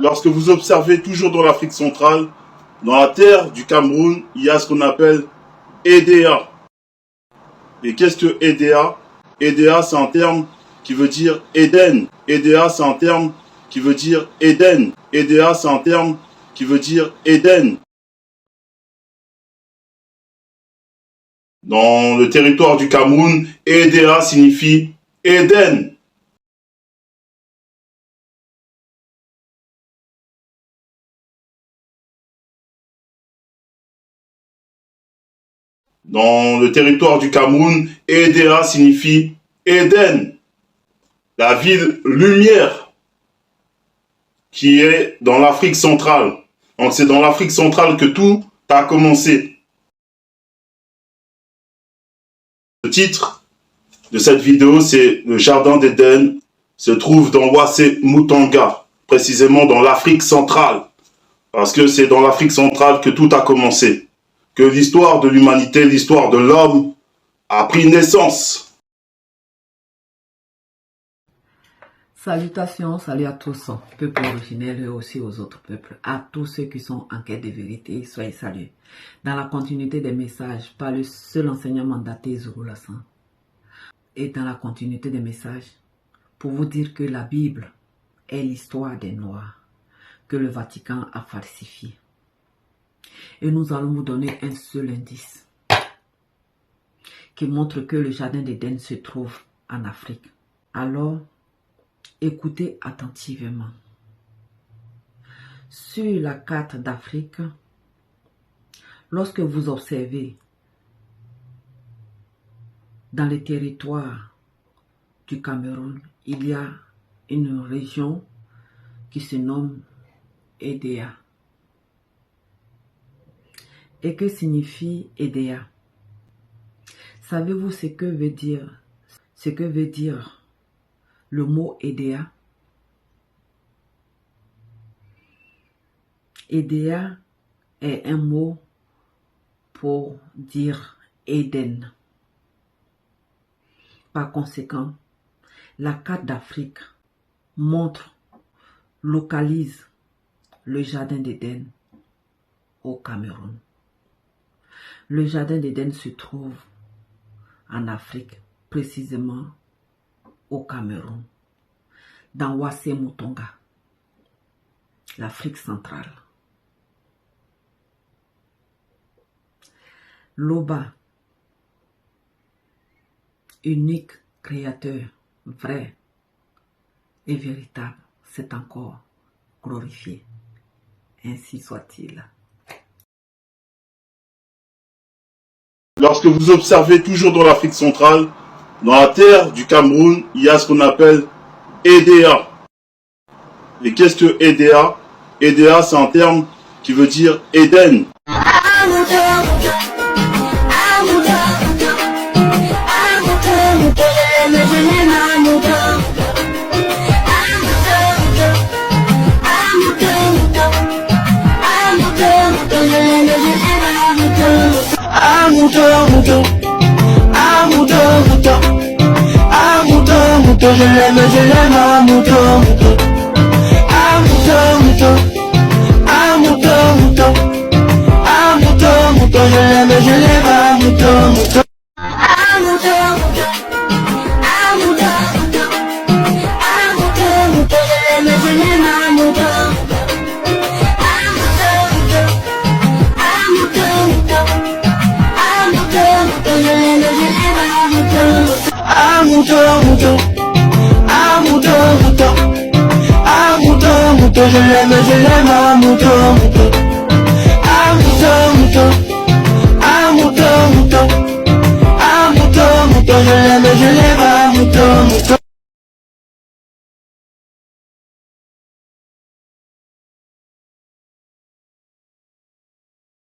Lorsque vous observez toujours dans l'Afrique centrale, dans la terre du Cameroun, il y a ce qu'on appelle EDA. Et qu'est-ce que EDA? EDA, c'est un terme qui veut dire Éden. EDA, c'est un terme qui veut dire Éden. EDA, c'est un terme qui veut dire Éden. Dans le territoire du Cameroun, EDA signifie Éden. Dans le territoire du Cameroun, EDA signifie Éden, la ville lumière qui est dans l'Afrique centrale. Donc c'est dans l'Afrique centrale que tout a commencé. Le titre de cette vidéo, c'est Le Jardin d'Éden se trouve dans Ouassé-Moutanga, précisément dans l'Afrique centrale, parce que c'est dans l'Afrique centrale que tout a commencé. Que l'histoire de l'humanité, l'histoire de l'homme a pris naissance. Salutations, salut à tous, peuples originels et aussi aux autres peuples, à tous ceux qui sont en quête de vérité, soyez salués. Dans la continuité des messages, par le seul enseignement daté Zoro Lassan, et dans la continuité des messages, pour vous dire que la Bible est l'histoire des Noirs, que le Vatican a falsifié. Et nous allons vous donner un seul indice qui montre que le jardin d'Éden se trouve en Afrique. Alors, écoutez attentivement. Sur la carte d'Afrique, lorsque vous observez dans les territoires du Cameroun, il y a une région qui se nomme EDA. Et que signifie EDA? Savez-vous ce que veut dire le mot EDA? EDA est un mot pour dire Éden. Par conséquent, la carte d'Afrique localise le jardin d'Éden au Cameroun. Le jardin d'Éden se trouve en Afrique, précisément au Cameroun, dans Ouassé-Moutanga, l'Afrique centrale. L'Oba, unique créateur, vrai et véritable, s'est encore glorifié. Ainsi soit-il. Lorsque vous observez toujours dans l'Afrique centrale, dans la terre du Cameroun, il y a ce qu'on appelle EDA. Et qu'est-ce que EDA? EDA, c'est un terme qui veut dire Éden. Je l'aime, à mouton. Je l'aime, à mouton. Je l'aime, à mouton. Je l'aime, à mouton.